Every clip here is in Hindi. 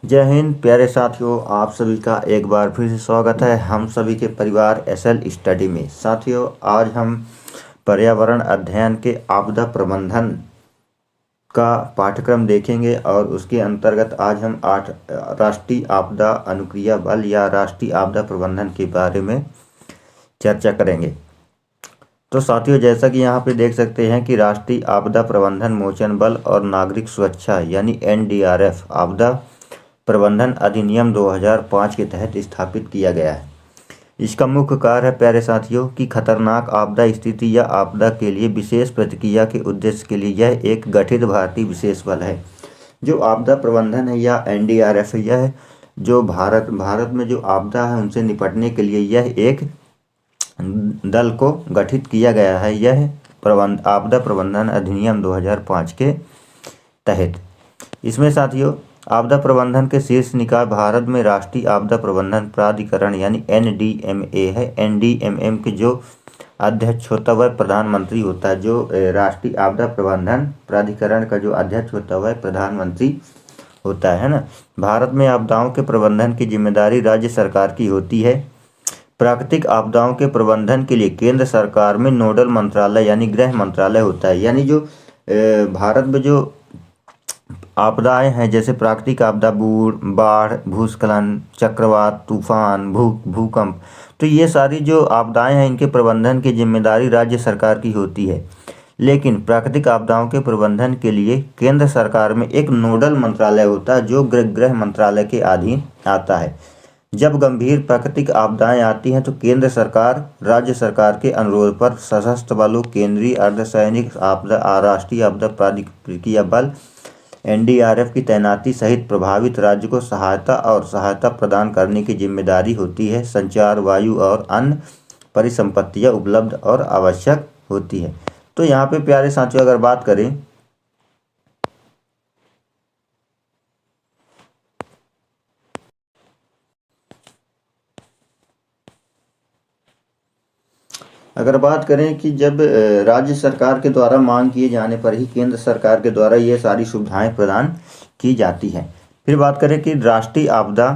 जय हिंद प्यारे साथियों, आप सभी का एक बार फिर से स्वागत है हम सभी के परिवार एसएल स्टडी में। साथियों, आज हम पर्यावरण अध्ययन के आपदा प्रबंधन का पाठ्यक्रम देखेंगे और उसके अंतर्गत आज हम राष्ट्रीय आपदा अनुक्रिया बल या राष्ट्रीय आपदा प्रबंधन के बारे में चर्चा करेंगे। तो साथियों, जैसा कि यहाँ पे देख सकते हैं कि राष्ट्रीय आपदा प्रबंधन मोचन बल और नागरिक सुरक्षा यानी एनडीआरएफ आपदा प्रबंधन अधिनियम 2005 के तहत स्थापित किया गया है। इसका मुख्य कार्य है प्यारे साथियों कि खतरनाक आपदा स्थिति या आपदा के लिए विशेष प्रतिक्रिया के उद्देश्य के लिए यह एक गठित भारतीय विशेष बल है। जो आपदा प्रबंधन है या एनडीआरएफ है, यह जो भारत में जो आपदा है उनसे निपटने के लिए यह एक दल को गठित किया गया है। यह आपदा प्रबंधन अधिनियम 2005 के तहत। इसमें साथियों, आपदा प्रबंधन के शीर्ष निकाय भारत में राष्ट्रीय आपदा प्रबंधन प्राधिकरण यानी एनडीएमए है। एनडीएमए के जो अध्यक्ष होता है वह प्रधानमंत्री होता है। जो राष्ट्रीय आपदा प्रबंधन प्राधिकरण का जो अध्यक्ष होता है वह प्रधानमंत्री होता है ना। भारत में आपदाओं के प्रबंधन की जिम्मेदारी राज्य सरकार की होती है। प्राकृतिक आपदाओं के प्रबंधन के लिए केंद्र सरकार में नोडल मंत्रालय यानी गृह मंत्रालय होता है। यानी जो भारत में जो आपदाएं हैं जैसे प्राकृतिक आपदा, बाढ़, भूस्खलन, चक्रवात, तूफान, भूकंप, तो ये सारी जो आपदाएं हैं इनके प्रबंधन की जिम्मेदारी राज्य सरकार की होती है। लेकिन प्राकृतिक आपदाओं के प्रबंधन के लिए केंद्र सरकार में एक नोडल मंत्रालय होता है जो गृह मंत्रालय के अधीन आता है। जब गंभीर प्राकृतिक आपदाएं आती हैं तो केंद्र सरकार राज्य सरकार के अनुरोध पर सशस्त्र बलों, केंद्रीय अर्धसैनिक आपदा, राष्ट्रीय आपदा प्रतिक्रिया बल एनडीआरएफ की तैनाती सहित प्रभावित राज्य को सहायता प्रदान करने की जिम्मेदारी होती है। संचार, वायु और अन्य परिसंपत्तियां उपलब्ध और आवश्यक होती है। तो यहाँ पे प्यारे साथियों अगर बात करें कि जब राज्य सरकार के द्वारा मांग किए जाने पर ही केंद्र सरकार के द्वारा ये सारी सुविधाएं प्रदान की जाती हैं। फिर बात करें कि राष्ट्रीय आपदा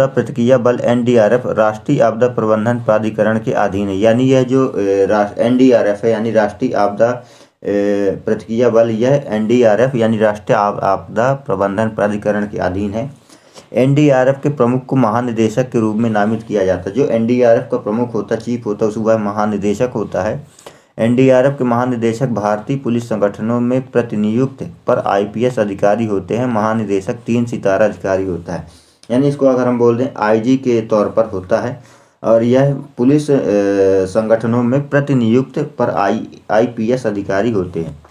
प्रतिक्रिया बल एनडीआरएफ राष्ट्रीय आपदा प्रबंधन प्राधिकरण के अधीन है। यानी यह जो एनडीआरएफ है यानी राष्ट्रीय आपदा प्रतिक्रिया बल, यह एनडीआरएफ यानी राष्ट्रीय आपदा प्रबंधन प्राधिकरण के अधीन है। एनडीआरएफ के प्रमुख को महानिदेशक के रूप में नामित किया जाता है। जो एनडीआरएफ का प्रमुख होता है, चीफ होता है, उस वह महानिदेशक होता है। एनडीआरएफ के महानिदेशक भारतीय पुलिस संगठनों में प्रतिनियुक्त पर आईपीएस अधिकारी होते हैं। महानिदेशक 3 सितारा अधिकारी होता है, यानी इसको अगर हम बोल दें आईजी के तौर पर होता है। और यह पुलिस संगठनों में प्रतिनियुक्त पर आईपीएस अधिकारी होते हैं।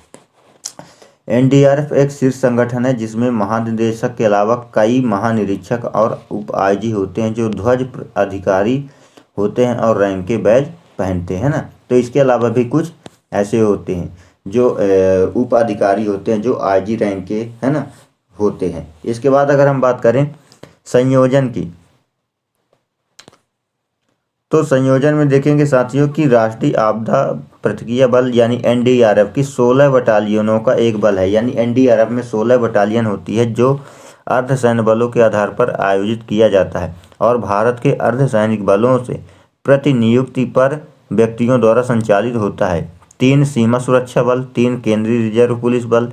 एनडीआरएफ एक शीर्ष संगठन है जिसमें महानिदेशक के अलावा कई महानिरीक्षक और उप आईजी होते हैं जो ध्वज अधिकारी होते हैं और रैंक के बैज पहनते हैं ना। तो इसके अलावा भी कुछ ऐसे होते हैं जो उप अधिकारी होते हैं जो आईजी रैंक के है ना होते हैं। इसके बाद अगर हम बात करें संयोजन की, तो संयोजन में देखेंगे साथियों कि राष्ट्रीय आपदा प्रतिक्रिया बल यानी एनडीआरएफ की 16 बटालियनों का एक बल है। यानी एनडीआरएफ में 16 बटालियन होती है जो अर्धसैन्य बलों के आधार पर आयोजित किया जाता है और भारत के अर्धसैनिक बलों से प्रतिनियुक्ति पर व्यक्तियों द्वारा संचालित होता है। 3 सीमा सुरक्षा बल, 3 केंद्रीय रिजर्व पुलिस बल,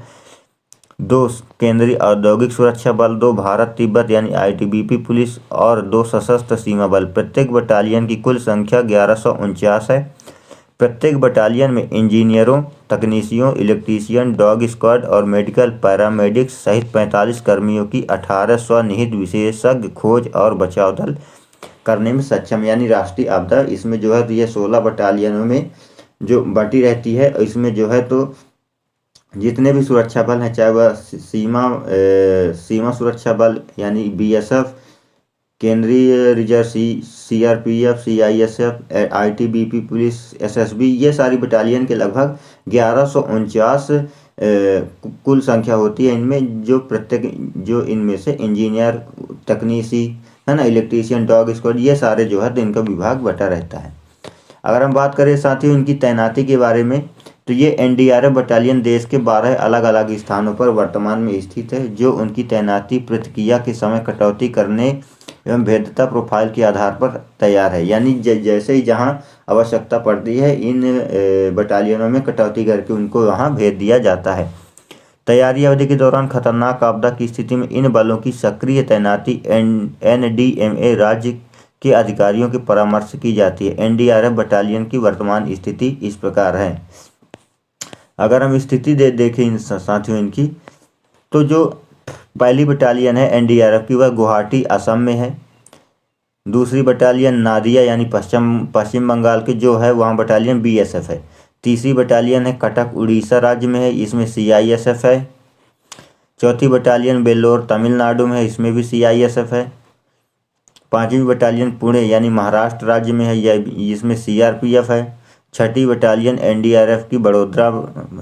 2 केंद्रीय औद्योगिक सुरक्षा बल, 2 भारत तिब्बत यानी आईटीबीपी पुलिस और 2 सशस्त्र सीमा बल। प्रत्येक बटालियन की कुल संख्या 1149 है। प्रत्येक बटालियन में इंजीनियरों, तकनीशियों, इलेक्ट्रीशियन, डॉग स्क्वाड और मेडिकल पैरामेडिक्स सहित 45 कर्मियों की 18 स्वनिहित विशेषज्ञ खोज और बचाव दल करने में सक्षम। यानी राष्ट्रीय आपदा इसमें जो है तो ये 16 बटालियनों में जो बटी रहती है। इसमें जो है तो जितने भी सुरक्षा बल हैं, चाहे वह सीमा सुरक्षा बल यानी बीएसएफ, केंद्रीय reserve CRPF, CISF, ITBP police, SSB, ये सारी बटालियन के लगभग 1149 कुल संख्या होती है। इनमें जो इनमें से इंजीनियर, तकनीसी है ना, इलेक्ट्रीशियन, डॉग स्क्वाड, ये सारे जो है तो इनका विभाग बटा रहता है। अगर हम बात करें साथियों इनकी तैनाती के बारे में, तो ये एनडीआरएफ बटालियन देश के 12 अलग अलग स्थानों पर वर्तमान में स्थित है, जो उनकी तैनाती प्रक्रिया के समय कटौती करने एवं भेद्यता प्रोफाइल के आधार पर तैयार है। यानी जैसे ही जहां आवश्यकता पड़ती है, इन बटालियनों में कटौती करके उनको वहां भेज दिया जाता है। तैयारी अवधि के दौरान खतरनाक आपदा की स्थिति में इन बलों की सक्रिय तैनाती एनडीएमए राज्य के अधिकारियों के परामर्श की जाती है। एनडीआरएफ बटालियन की वर्तमान स्थिति इस प्रकार है। अगर हम स्थिति देखें इन साथियों इनकी, तो जो पहली बटालियन है एनडीआरएफ की, वह गुवाहाटी असम में है। दूसरी बटालियन नादिया यानी पश्चिम बंगाल के जो है वहाँ बटालियन बीएसएफ है। तीसरी बटालियन है कटक उड़ीसा राज्य में है, इसमें सीआईएसएफ है। चौथी बटालियन बेल्लोर तमिलनाडु में है, इसमें भी सीआईएसएफ है। पांचवी बटालियन पुणे यानी महाराष्ट्र राज्य में है, इसमें सीआरपीएफ है। छठी बटालियन एनडीआरएफ की बड़ोदरा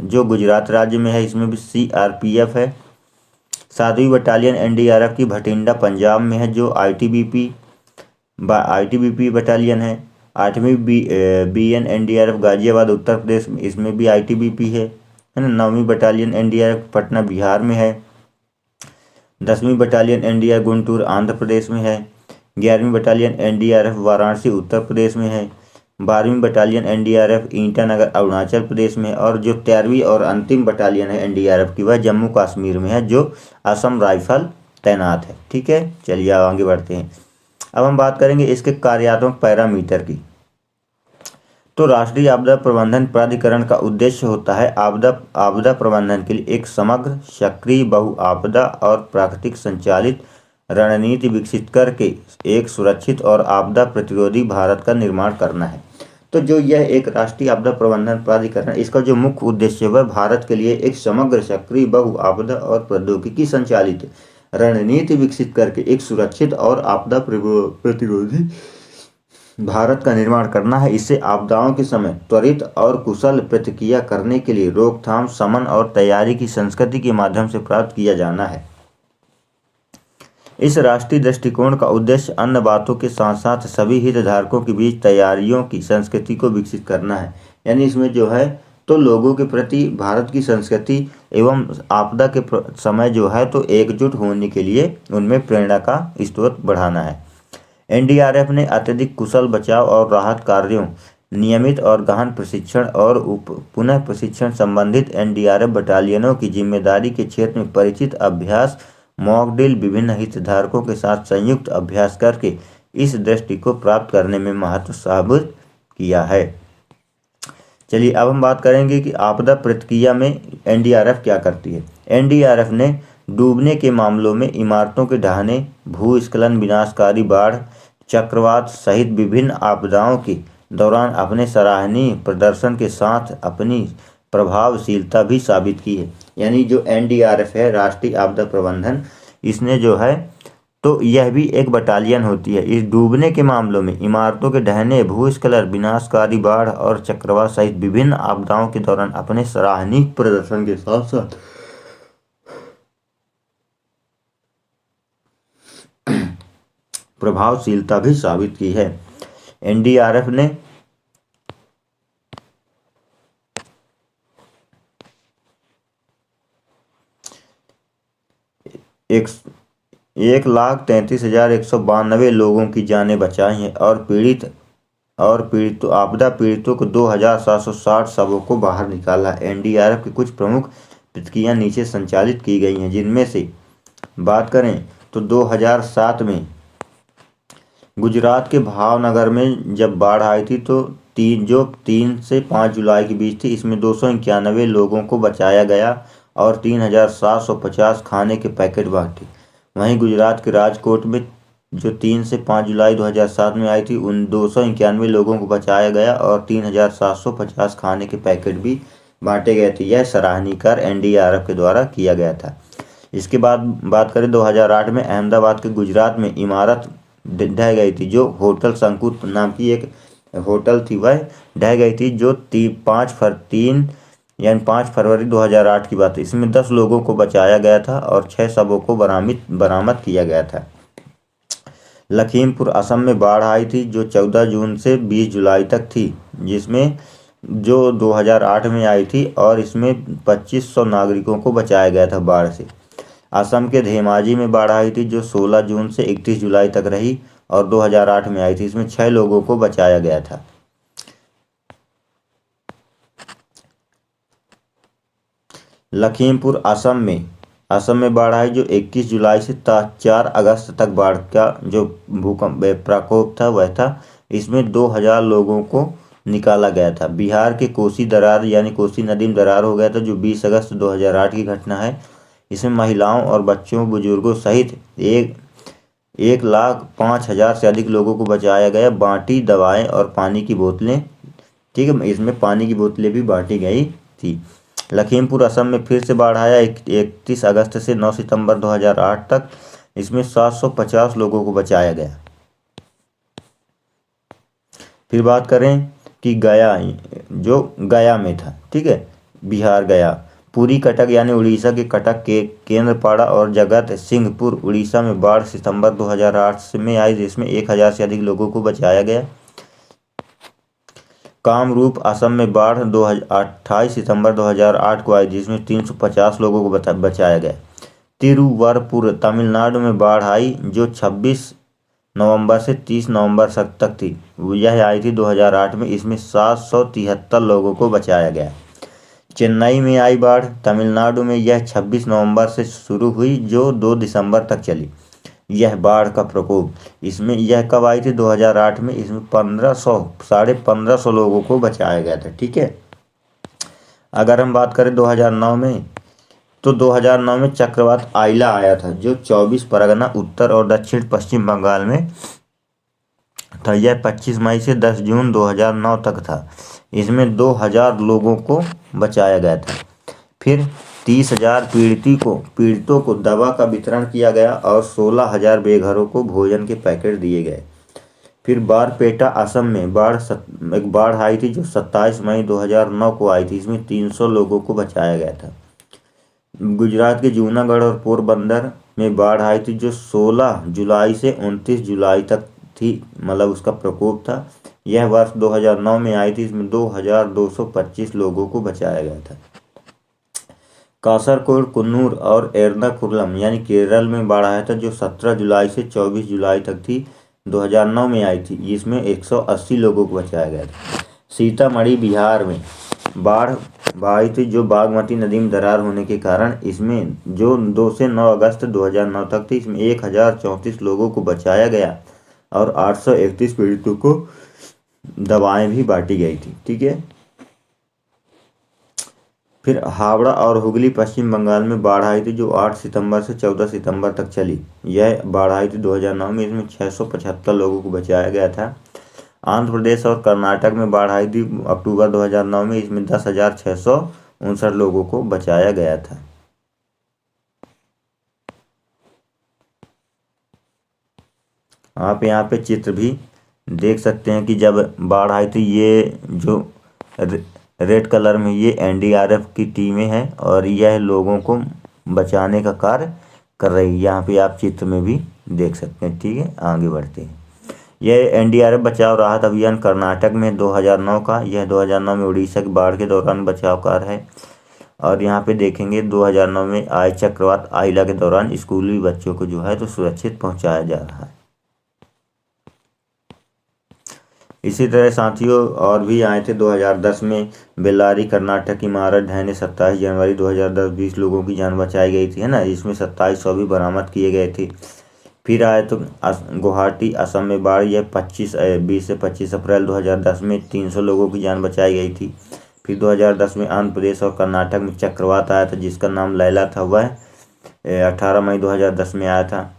जो गुजरात राज्य में है, इसमें भी सीआरपीएफ है। सातवीं बटालियन एनडीआरएफ की भटिंडा पंजाब में है, जो आईटीबीपी बटालियन है। आठवीं बीएन एनडीआरएफ गाजियाबाद उत्तर प्रदेश में, इसमें भी आईटीबीपी है ना। नौवीं बटालियन एनडीआरएफ पटना बिहार में है। 10वीं बटालियन एनडीआरएफ गुंटूर आंध्र प्रदेश में है। 11वीं बटालियन एनडीआरएफ वाराणसी उत्तर प्रदेश में है। 12वीं बटालियन एनडीआरएफ ईटानगर अरुणाचल प्रदेश में है। और जो 13वीं और अंतिम बटालियन है एनडीआरएफ की, वह जम्मू कश्मीर में है, जो असम राइफल तैनात है। ठीक है, चलिए आगे बढ़ते हैं। अब हम बात करेंगे इसके कार्यात्मक पैरामीटर की। तो राष्ट्रीय आपदा प्रबंधन प्राधिकरण का उद्देश्य होता है आपदा प्रबंधन के लिए एक समग्र, सक्रिय, बहु आपदा और प्राकृतिक संचालित रणनीति विकसित करके एक सुरक्षित और आपदा प्रतिरोधी भारत का निर्माण करना है। तो जो यह एक राष्ट्रीय आपदा प्रबंधन प्राधिकरण, इसका जो मुख्य उद्देश्य है वह भारत के लिए एक समग्र, सक्रिय, बहु आपदा और प्रौद्योगिकी संचालित रणनीति विकसित करके एक सुरक्षित और आपदा प्रतिरोधी भारत का निर्माण करना है। इससे आपदाओं के समय त्वरित और कुशल प्रतिक्रिया करने के लिए रोकथाम, शमन और तैयारी की संस्कृति के माध्यम से प्राप्त किया जाना है। इस राष्ट्रीय दृष्टिकोण का उद्देश्य अन्य बातों के साथ साथ सभी हितधारकों के बीच तैयारियों की संस्कृति को विकसित करना है। यानी इसमें जो है तो लोगों के प्रति भारत की संस्कृति एवं आपदा के समय जो है तो एकजुट होने के लिए उनमें प्रेरणा का स्रोत बढ़ाना है। एनडीआरएफ ने अत्यधिक कुशल बचाव और राहत कार्यों, नियमित और गहन प्रशिक्षण और पुनः प्रशिक्षण संबंधित एनडीआरएफ बटालियनों की जिम्मेदारी के क्षेत्र में परिचित अभ्यास, मॉक ड्रिल, विभिन्न हितधारकों के साथ संयुक्त अभ्यास करके इस दृष्टि को प्राप्त करने में महत्व साबित किया है। चलिए अब हम बात करेंगे कि आपदा प्रतिक्रिया में एनडीआरएफ क्या करती है। एनडीआरएफ ने डूबने के मामलों में इमारतों के ढहने, भूस्खलन, विनाशकारी बाढ़, चक्रवात सहित विभिन्न आपदाओं के दौरान अपने सराहनीय प्रदर्शन के साथ अपनी प्रभावशीलता भी साबित की है। यानी जो एनडीआरएफ है, राष्ट्रीय आपदा प्रबंधन, इसने जो है तो यह भी एक बटालियन होती है। इस डूबने के मामलों में इमारतों के ढहने, भूस्खलन, विनाशकारी बाढ़ और चक्रवात सहित विभिन्न आपदाओं के दौरान अपने सराहनीय प्रदर्शन के साथ साथ प्रभावशीलता भी साबित की है। एनडीआरएफ ने एक 1,33,192 लोगों की जानें बचाई हैं और पीड़ितों आपदा पीड़ितों को 2,760 शवों को बाहर निकाला। एनडीआरएफ की कुछ प्रमुख प्रतिक्रिया नीचे संचालित की गई हैं, जिनमें से बात करें तो 2007 में गुजरात के भावनगर में जब बाढ़ आई थी तो 3 से 5 जुलाई के बीच थी। इसमें 291 लोगों को बचाया गया और 3,750 खाने के पैकेट बांटे। वहीं गुजरात के राजकोट में जो 3 से 5 जुलाई 2007 में आई थी, उन 291 लोगों को बचाया गया और 3,750 खाने के पैकेट भी बांटे गए थे। यह सराहनीय कार्य एनडीआरएफ के द्वारा किया गया था। इसके बाद बात करें 2008 में अहमदाबाद के गुजरात में इमारत ढह गई थी। जो होटल शंकु नाम की एक होटल थी, वह ढह गई थी, जो 5 फरवरी 2008 की बात है। इसमें 10 लोगों को बचाया गया था और 6 शवों को बरामद किया गया था। लखीमपुर असम में बाढ़ आई थी, जो 14 जून से 20 जुलाई तक थी, जिसमें जो 2008 में आई थी और इसमें 2500 नागरिकों को बचाया गया था बाढ़ से। असम के धेमाजी में बाढ़ आई थी जो 16 जून से 31 जुलाई तक रही और 2008 में आई थी। इसमें 6 लोगों को बचाया गया था। लखीमपुर असम में बाढ़ आई जो 21 जुलाई से 4 अगस्त तक बाढ़ का जो भूकंप प्रकोप था वह था। इसमें 2000 लोगों को निकाला गया था। बिहार के कोसी दरार यानी कोसी नदी में दरार हो गया था जो 20 अगस्त 2008 की घटना है। इसमें महिलाओं और बच्चों बुजुर्गों सहित 1,05,000 से अधिक लोगों को बचाया गया। बांटी दवाएं और पानी की बोतलें, ठीक है, इसमें पानी की बोतलें भी बांटी गई थी। लखीमपुर असम में फिर से बाढ़ आया 31 अगस्त से 9 सितंबर 2008 तक। इसमें 750 लोगों को बचाया गया। फिर बात करें कि गया, जो गया में था, ठीक है, बिहार गया। पुरी कटक यानी उड़ीसा के कटक के केंद्रपाड़ा और जगत सिंहपुर उड़ीसा में बाढ़ सितंबर 2008 में आई जिसमें 1000 से अधिक लोगों को बचाया गया। कामरूप असम में बाढ़ 28 सितंबर 2008 को आई जिसमें 350 लोगों को बचाया गया। तिरुवरपुर तमिलनाडु में बाढ़ आई जो 26 नवंबर से 30 नवंबर तक थी। यह आई थी 2008 में। इसमें 773 लोगों को बचाया गया। चेन्नई में आई बाढ़ तमिलनाडु में। यह 26 नवंबर से शुरू हुई जो 2 दिसंबर तक चली। यह बाढ़ का प्रकोप, इसमें यह कब आई थी? 2008 में। इसमें 1500 लोगों को बचाया गया था, ठीक है। अगर हम बात करें 2009 में, तो 2009 में चक्रवात आइला आया था जो 24 परगना उत्तर और दक्षिण पश्चिम बंगाल में था। यह 25 मई से 10 जून 2009 तक था। इसमें 2000 लोगों को बचाया गया था। फिर 30,000 पीड़ितों को दवा का वितरण किया गया और 16,000 बेघरों को भोजन के पैकेट दिए गए। फिर बारपेटा असम में एक बाढ़ आई थी जो 27 मई 2009 को आई थी। इसमें 300 लोगों को बचाया गया था। गुजरात के जूनागढ़ और पोरबंदर में बाढ़ आई थी जो 16 जुलाई से 29 जुलाई तक थी, मतलब उसका प्रकोप था। यह वर्ष 2009 में आई थी। इसमें 2225 लोगों को बचाया गया था। कासरकोड, कुन्नूर और एर्नाकुलम यानी केरल में बाढ़ आया था जो 17 जुलाई से 24 जुलाई तक थी, 2009 में आई थी। इसमें 180 लोगों को बचाया गया था। सीतामढ़ी बिहार में बाढ़ आई थी जो बागमती नदी में दरार होने के कारण, इसमें जो 2 से 9 अगस्त 2009 तक थी। इसमें 1034 लोगों को बचाया गया और 831 पीड़ितों को दवाएं भी बांटी गई थी, ठीक है। फिर हावड़ा और हुगली पश्चिम बंगाल में बाढ़ आई थी जो 8 सितंबर से 14 सितंबर तक चली। यह बाढ़ आई थी 2009 में। इसमें 675 लोगों को बचाया गया था। आंध्र प्रदेश और कर्नाटक में बाढ़ आई थी अक्टूबर 2009 में। इसमें 10,659 लोगों को बचाया गया था। आप यहाँ पे चित्र भी देख सकते हैं कि जब बाढ़ आई थी, ये जो रेड कलर में ये एनडीआरएफ की टीमें हैं और यह लोगों को बचाने का कार्य कर रही है। यहाँ पे आप चित्र में भी देख सकते हैं, ठीक है। आगे बढ़ते हैं। यह एनडीआरएफ बचाव राहत अभियान कर्नाटक में 2009 का। यह 2009 में उड़ीसा की बाढ़ के दौरान बचाव कार्य है। और यहाँ पे देखेंगे 2009 में आए चक्रवात आइला के दौरान स्कूली बच्चों को जो है तो सुरक्षित पहुँचाया जा रहा है। इसी तरह साथियों और भी आए थे 2010 में। बेल्लारी कर्नाटक की इमारत ढहने 27 जनवरी 2010 20 लोगों की जान बचाई गई थी, है ना। इसमें 27 शव भी बरामद किए गए थे। फिर आए तो गुवाहाटी असम में बाढ़। यह 20 से 25 अप्रैल 2010 में 300 लोगों की जान बचाई गई थी। फिर 2010 में आंध्र प्रदेश और कर्नाटक में चक्रवात आया था जिसका नाम लैला था। वह 18 मई 2010 में आया था।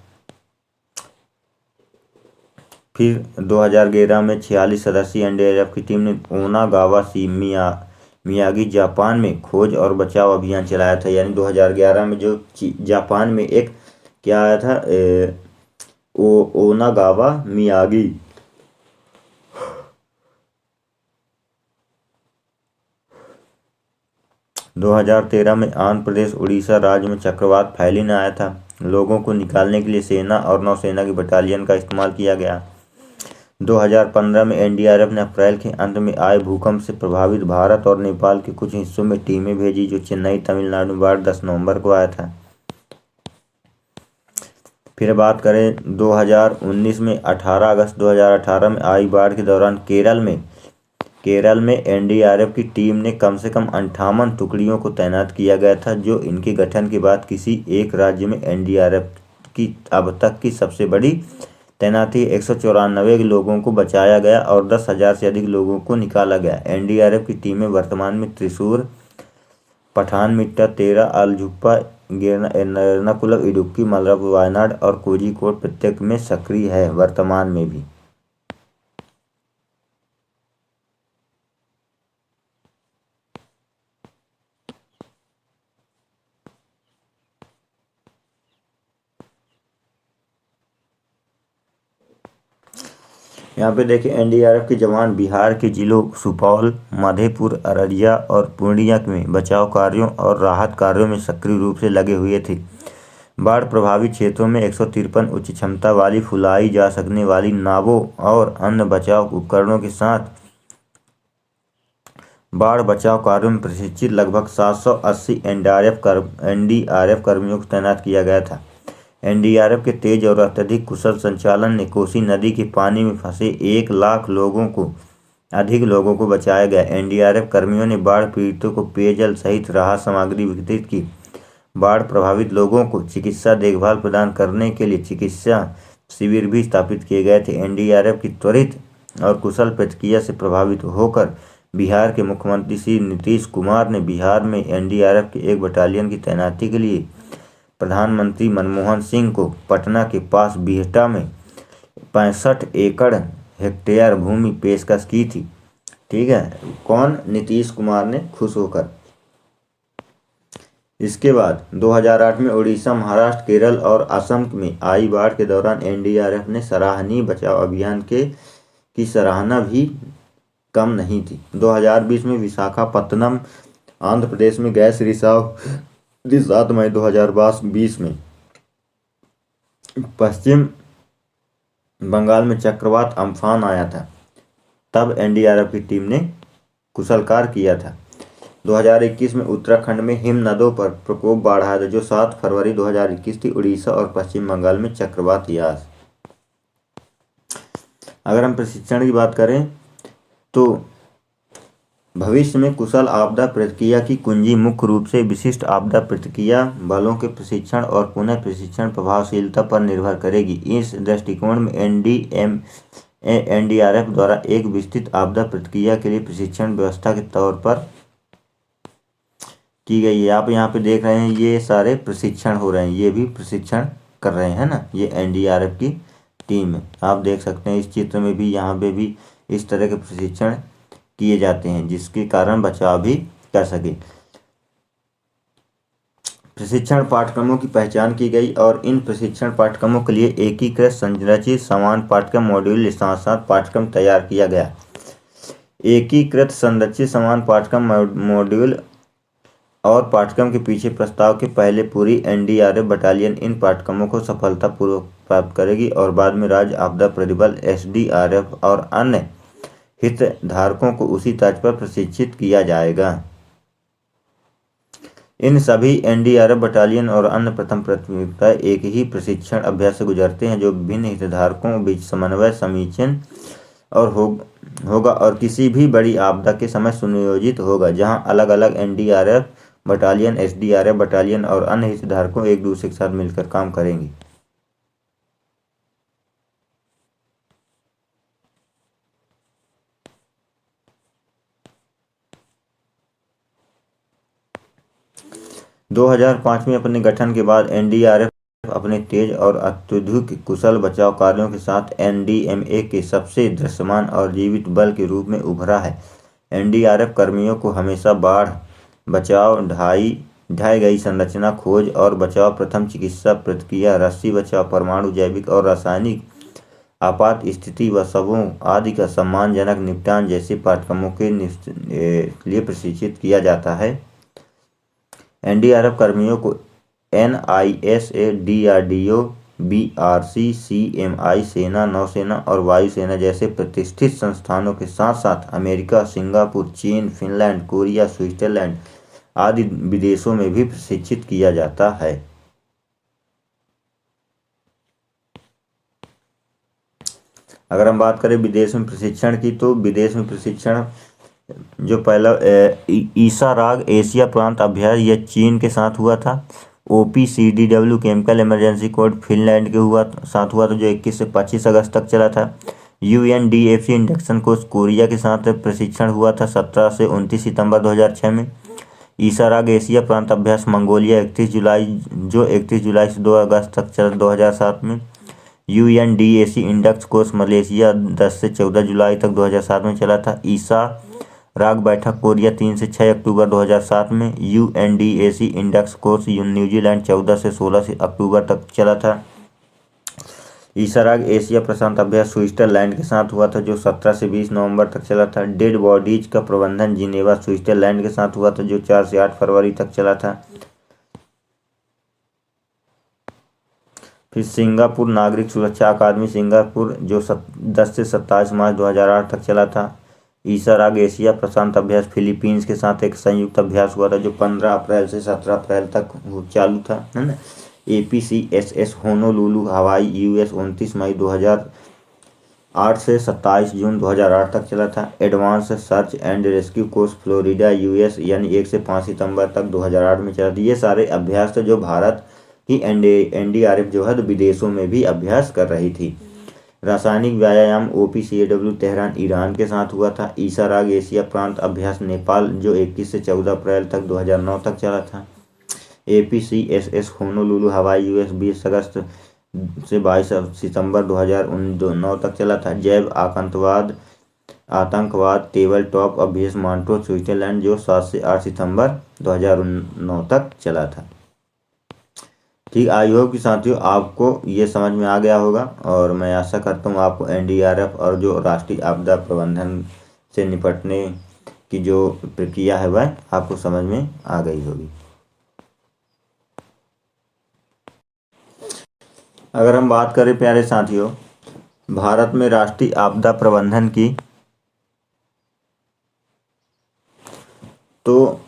फिर 2011 में 46 सदस्यीय एनडीआरएफ की टीम ने ओनागावा मियागी जापान में खोज और बचाव अभियान चलाया था। यानी 2011 में जो जापान में एक क्या आया था, ओनागावा मियागी। - 2013 में आंध्र प्रदेश उड़ीसा राज्य में चक्रवात फैलिन आया था। लोगों को निकालने के लिए सेना और नौसेना की बटालियन का इस्तेमाल किया गया। 2015 में एनडीआरएफ ने अप्रैल के अंत में आए भूकंप से प्रभावित भारत और नेपाल के कुछ हिस्सों में टीमें भेजी, जो चेन्नई तमिलनाडु में बाढ़ 10 नवंबर को आया था। फिर बात करें 2019 में 18 अगस्त 2018 में आई बाढ़ के दौरान केरल में एनडीआरएफ की टीम ने कम से कम 58 टुकड़ियों को तैनात किया गया था, जो इनके गठन के बाद किसी एक राज्य में एनडीआरएफ की अब तक की सबसे बड़ी तैनाती। 194 लोगों को बचाया गया और 10,000 से अधिक लोगों को निकाला गया। एनडीआरएफ की टीमें वर्तमान में त्रिशूर, पठानमिट्टा, तेरा, अलजुप्पा, एर्नाकुलम, इडुक्की, मलप्पुरम, वायनाड और कोझिकोड प्रत्येक में सक्रिय है वर्तमान में भी। यहाँ पे देखिए एनडीआरएफ के जवान बिहार के जिलों सुपौल, मधेपुर, अररिया और पूर्णिया में बचाव कार्यों और राहत कार्यों में सक्रिय रूप से लगे हुए थे। बाढ़ प्रभावित क्षेत्रों में 153 उच्च क्षमता वाली फुलाई जा सकने वाली नावों और अन्य बचाव उपकरणों के साथ बाढ़ बचाव कार्यों में प्रशिक्षित लगभग 780 एनडीआरएफ कर्मियों को तैनात किया गया था। एनडीआरएफ के तेज और अत्यधिक कुशल संचालन ने कोसी नदी के पानी में फंसे 1 लाख अधिक लोगों को बचाया गया। एनडीआरएफ कर्मियों ने बाढ़ पीड़ितों को पेयजल सहित राहत सामग्री वितरित की। बाढ़ प्रभावित लोगों को चिकित्सा देखभाल प्रदान करने के लिए चिकित्सा शिविर भी स्थापित किए गए थे। एनडीआरएफ की त्वरित और कुशल प्रतिक्रिया से प्रभावित होकर बिहार के मुख्यमंत्री श्री नीतीश कुमार ने बिहार में एनडीआरएफ के एक बटालियन की तैनाती के लिए प्रधानमंत्री मनमोहन सिंह को पटना के पास बिहटा में 65 एकड़ हेक्टेयर भूमि पेशकश की थी। ठीक है, कौन? नीतीश कुमार ने, खुश होकर। इसके बाद 2008 में उड़ीसा, महाराष्ट्र, केरल और असम में आई बाढ़ के दौरान एनडीआरएफ ने सराहनीय बचाव अभियान की सराहना भी कम नहीं थी। 2020 में विशाखापत्तनम, आंध्र प्रदेश में गैस रिसाव 7 मई 2020 में पश्चिम बंगाल में चक्रवात अम्फान आया था, तब एनडीआरएफ की टीम ने कुशल कार्य किया था। 2021 में उत्तराखंड में हिमनदों पर प्रकोप बाढ़ आया था, जो 7 फरवरी 2021 थी। उड़ीसा और पश्चिम बंगाल में चक्रवात यास। अगर हम प्रशिक्षण की बात करें तो भविष्य में कुशल आपदा प्रतिक्रिया की कुंजी मुख्य रूप से विशिष्ट आपदा प्रतिक्रिया बलों के प्रशिक्षण और पुनः प्रशिक्षण प्रभावशीलता पर निर्भर करेगी। इस दृष्टिकोण में एनडीआरएफ द्वारा एक विस्तृत आपदा प्रतिक्रिया के लिए प्रशिक्षण व्यवस्था के तौर पर की गई है। आप यहाँ पे देख रहे हैं, ये सारे प्रशिक्षण हो रहे हैं, ये भी प्रशिक्षण कर रहे हैं ना, ये एनडीआरएफ की टीम है। आप देख सकते हैं इस चित्र में भी, यहाँ पे भी इस तरह के प्रशिक्षण किए जाते हैं, जिसके कारण बचाव भी कर सके। प्रशिक्षण पाठ्यक्रमों की पहचान की गई और इन प्रशिक्षण पाठ्यक्रमों के लिए एकीकृत संरचित समान पाठ्यक्रम मॉड्यूल के साथ साथ पाठ्यक्रम तैयार किया गया। एकीकृत संरचित समान पाठ्यक्रम मॉड्यूल और पाठ्यक्रम के पीछे प्रस्ताव के पहले पूरी एनडीआरएफ बटालियन इन पाठ्यक्रमों को सफलतापूर्वक प्राप्त करेगी और बाद में राज्य आपदा प्रतिबल, एसडीआरएफ और अन्य हितधारकों को उसी तर्ज पर प्रशिक्षित किया जाएगा। इन सभी एनडीआरएफ बटालियन और अन्य प्रथम प्राथमिकता एक ही प्रशिक्षण अभ्यास से गुजरते हैं, जो विभिन्न हितधारकों के बीच समन्वय समीचीन और होगा और किसी भी बड़ी आपदा के समय सुनियोजित होगा, जहां अलग अलग एनडीआरएफ बटालियन, एसडीआरएफ बटालियन और अन्य हितधारकों एक दूसरे के साथ मिलकर काम करेंगे। दो 2005 में अपने गठन के बाद एनडीआरएफ अपने तेज और अत्यधिक कुशल बचाव कार्यों के साथ एनडीएमए के सबसे दृश्यमान और जीवित बल के रूप में उभरा है। एनडीआरएफ कर्मियों को हमेशा बाढ़ बचाव, ढाई गई संरचना, खोज और बचाव, प्रथम चिकित्सा प्रतिक्रिया, रस्सी बचाव, परमाणु, जैविक और रासायनिक आपात स्थिति व शवों आदि का सम्मानजनक निपटान जैसे पाठ्यक्रमों के लिए प्रशिक्षित किया जाता है। एनडीआरएफ कर्मियों को एनआईएसए, डीआरडीओ, BRC, CMI, सेना, नौसेना और वायुसेना जैसे प्रतिष्ठित संस्थानों के साथ साथ अमेरिका, सिंगापुर, चीन, फिनलैंड, कोरिया, स्विट्जरलैंड आदि विदेशों में भी प्रशिक्षित किया जाता है। अगर हम बात करें विदेश में प्रशिक्षण की, तो विदेश में प्रशिक्षण जो पहला ईसा राग एशिया प्रांत अभ्यास यह चीन के साथ हुआ था। OPCDW chemical emergency code Finland के साथ हुआ था, जो 21 से 25 अगस्त तक चला था। UNDFC इंडक्शन कोर्स कोरिया के साथ प्रशिक्षण हुआ था 17 से 29 सितंबर 2006 में। ईसा राग एशिया प्रांत अभ्यास मंगोलिया 31 जुलाई से 2 अगस्त तक चला 2007 में। UNDAC इंडक्स कोर्स मलेशिया 10 से 14 जुलाई तक 2007 में चला था। ईसा राग बैठक कोरिया 3 से 6 अक्टूबर 2007 में। UNDAC इंडक्स कोर्स न्यूजीलैंड 14 से 16 अक्टूबर तक चला था। ईसा राग एशिया प्रशांत अभ्यास स्विट्जरलैंड के साथ हुआ था, जो 17 से 20 नवंबर तक चला था। डेड बॉडीज का प्रबंधन जिनेवा स्विट्जरलैंड के साथ हुआ था, जो 4 से 8 फरवरी तक चला था। फिर सिंगापुर नागरिक सुरक्षा अकादमी सिंगापुर, जो 10 से 27 मार्च 2008 तक चला था। ईसा राग एशिया प्रशांत अभ्यास फिलीपींस के साथ एक संयुक्त अभ्यास हुआ था, जो 15 अप्रैल से 17 अप्रैल तक चालू था, है ना। APCSS होनोलुलु हवाई US 29 मई 2008 से 27 जून 2008 तक चला था। Advance search and rescue course Florida US यानी 1 से 5 सितंबर तक 2008 में चला था। ये सारे अभ्यास थे जो भारत की NDRF जो है तो विदेशों में भी अभ्यास कर रही थी। रासायनिक व्यायाम OPCAW तेहरान ईरान के साथ हुआ था। ईसा राग एशिया प्रांत अभ्यास नेपाल, जो 21 से 14 अप्रैल तक 2009 तक चला था। APCSS होनोलुलु हवाई US 20 अगस्त से 22 सितंबर 2009 तक चला था। जैव आतंकवाद टेबल टॉप अभ्यास मॉन्ट्रो स्विट्जरलैंड, जो 7 से 8 सितंबर 2009 तक चला था। ठीक, आई होप कि साथियों आपको ये समझ में आ गया होगा, और मैं आशा करता हूँ आपको NDRF और जो राष्ट्रीय आपदा प्रबंधन से निपटने की जो प्रक्रिया है वह आपको समझ में आ गई होगी। अगर हम बात करें प्यारे साथियों भारत में राष्ट्रीय आपदा प्रबंधन की, तो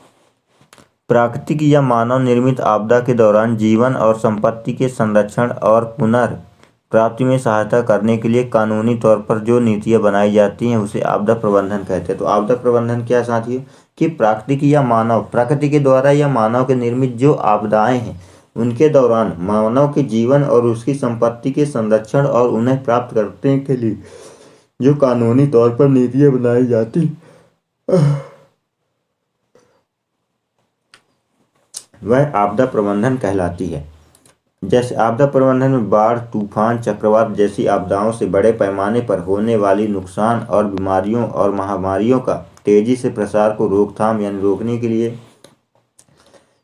प्राकृतिक या मानव निर्मित आपदा के दौरान जीवन और संपत्ति के संरक्षण और पुनर्प्राप्ति में सहायता करने के लिए कानूनी तौर पर जो नीतियां बनाई जाती हैं उसे आपदा प्रबंधन कहते हैं। तो आपदा प्रबंधन क्या साथियों कि प्राकृतिक या मानव प्रकृति के द्वारा या मानव के निर्मित जो आपदाएं हैं उनके दौरान मानव के जीवन और उसकी संपत्ति के संरक्षण और उन्हें प्राप्त करने के लिए जो कानूनी तौर पर नीतियां बनाई जाती वह आपदा प्रबंधन कहलाती है। जैसे आपदा प्रबंधन में बाढ़, तूफान, चक्रवात जैसी आपदाओं से बड़े पैमाने पर होने वाली नुकसान और बीमारियों और महामारियों का तेजी से प्रसार को रोकथाम यानी रोकने के लिए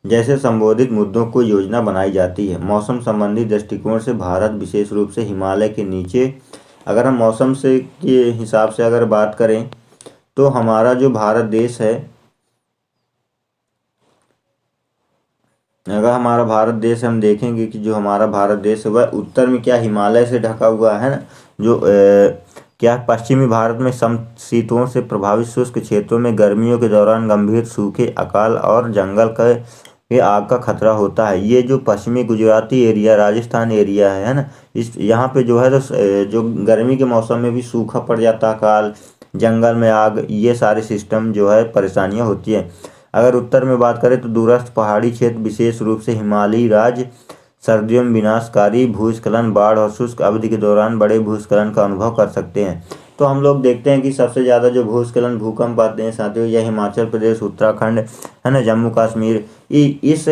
जैसे संबोधित मुद्दों को योजना बनाई जाती है। मौसम संबंधी दृष्टिकोण से भारत विशेष रूप से हिमालय के नीचे, अगर हम मौसम से के हिसाब से अगर बात करें तो हमारा जो भारत देश है, अगर हमारा भारत देश हम देखेंगे कि जो हमारा भारत देश है वह उत्तर में क्या हिमालय से ढका हुआ है ना, जो क्या पश्चिमी भारत में समशीतोष्ण से प्रभावित शुष्क क्षेत्रों में गर्मियों के दौरान गंभीर सूखे, अकाल और जंगल के आग का खतरा होता है। ये जो पश्चिमी गुजराती एरिया, राजस्थान एरिया है ना, इस यहाँ पे जो है तो जो गर्मी के मौसम में भी सूखा पड़ जाता, अकाल, जंगल में आग, ये सारे सिस्टम जो है परेशानियाँ होती है। अगर उत्तर में बात करें तो दूरस्थ पहाड़ी क्षेत्र विशेष रूप से हिमालयी राज्य सर्दियों में विनाशकारी भूस्खलन, बाढ़ और शुष्क अवधि के दौरान बड़े भूस्खलन का अनुभव कर सकते हैं। तो हम लोग देखते हैं कि सबसे ज़्यादा जो भूस्खलन भूकंप आते हैं साथियों यह हिमाचल प्रदेश, उत्तराखंड है ना, जम्मू कश्मीर, इस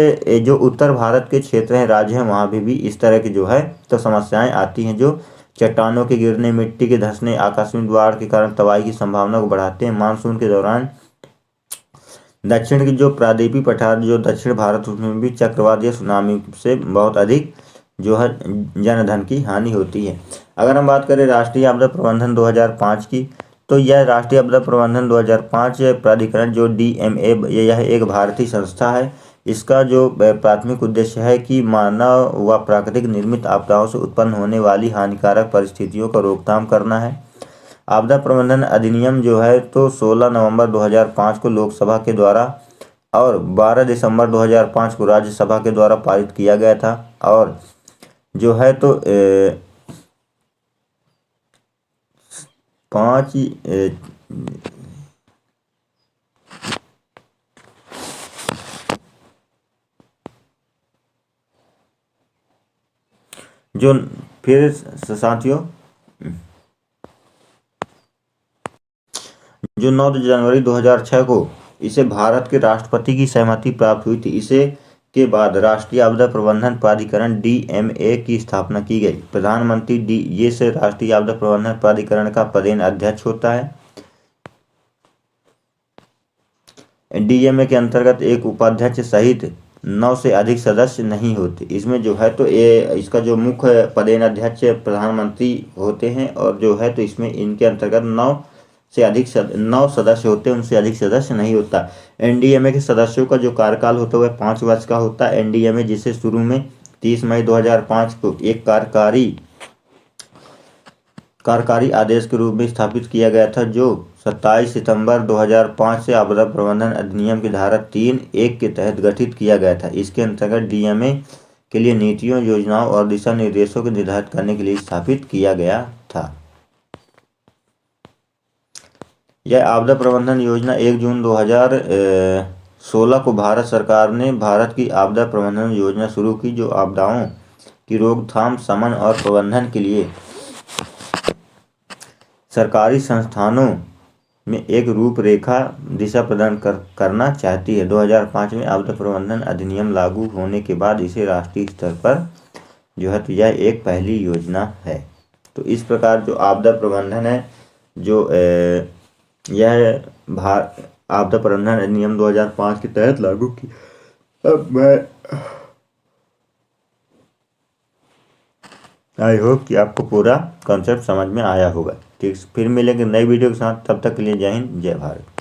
जो उत्तर भारत के क्षेत्र हैं, राज्य हैं, वहाँ भी इस तरह की जो है तो समस्याएं आती हैं, जो चट्टानों के गिरने, मिट्टी के धंसने, आकस्मिक बाढ़ के कारण तबाही की संभावना को बढ़ाते हैं। मानसून के दौरान दक्षिण की जो प्रायद्वीपीय पठार जो दक्षिण भारत उसमें भी चक्रवात या सुनामी से बहुत अधिक जो है जनधन की हानि होती है। अगर हम बात करें राष्ट्रीय आपदा प्रबंधन 2005 की, तो यह राष्ट्रीय आपदा प्रबंधन 2005 प्राधिकरण जो DMA यह एक भारतीय संस्था है। इसका जो प्राथमिक उद्देश्य है कि मानव व प्राकृतिक निर्मित आपदाओं से उत्पन्न होने वाली हानिकारक परिस्थितियों का रोकथाम करना है। आपदा प्रबंधन अधिनियम जो है तो 16 नवंबर 2005 को लोकसभा के द्वारा और 12 दिसंबर 2005 को राज्यसभा के द्वारा पारित किया गया था। और जो है तो 5 जो फिर साथियों जो 9 जनवरी 2006 को इसे भारत के राष्ट्रपति की सहमति प्राप्त हुई थी। इसे के बाद राष्ट्रीय आपदा प्रबंधन प्राधिकरण DMA की स्थापना की गई। प्रधानमंत्री ये से राष्ट्रीय आपदा प्रबंधन प्राधिकरण का पदेन अध्यक्ष होता है। DMA के अंतर्गत एक उपाध्यक्ष सहित 9 से अधिक सदस्य नहीं होते। इसमें जो है तो इसका जो मुख्य पदेन अध्यक्ष प्रधानमंत्री होते हैं और जो है तो इसमें इनके अंतर्गत 9 सदस्य होते हैं, उनसे अधिक सदस्य नहीं होता। NDMA के सदस्यों का जो कार्यकाल होता है वह 5 वर्ष का होता है। NDMA जिसे शुरू में 30 मई 2005 को एक कार्यकारी आदेश के रूप में स्थापित किया गया था, जो 27 सितंबर 2005 से आपदा प्रबंधन अधिनियम की धारा 3(1) के तहत गठित किया गया था। इसके अंतर्गत DMA के लिए नीतियों, योजनाओं और दिशा निर्देशों को निर्धारित करने के लिए स्थापित किया गया था। यह आपदा प्रबंधन योजना 1 जून 2016 को भारत सरकार ने भारत की आपदा प्रबंधन योजना शुरू की, जो आपदाओं की रोकथाम, शमन और प्रबंधन के लिए सरकारी संस्थानों में एक रूपरेखा दिशा प्रदान करना चाहती है। 2005 में आपदा प्रबंधन अधिनियम लागू होने के बाद इसे राष्ट्रीय स्तर पर जो है तो यह एक पहली योजना है। तो इस प्रकार जो आपदा प्रबंधन है, जो यह आपदा प्रबंधन अधिनियम 2005 के तहत लागू की। अब मैं आई होप कि आपको पूरा कॉन्सेप्ट समझ में आया होगा। ठीक, फिर मिलेंगे नई वीडियो के साथ। तब तक के लिए जय हिंद, जय भारत।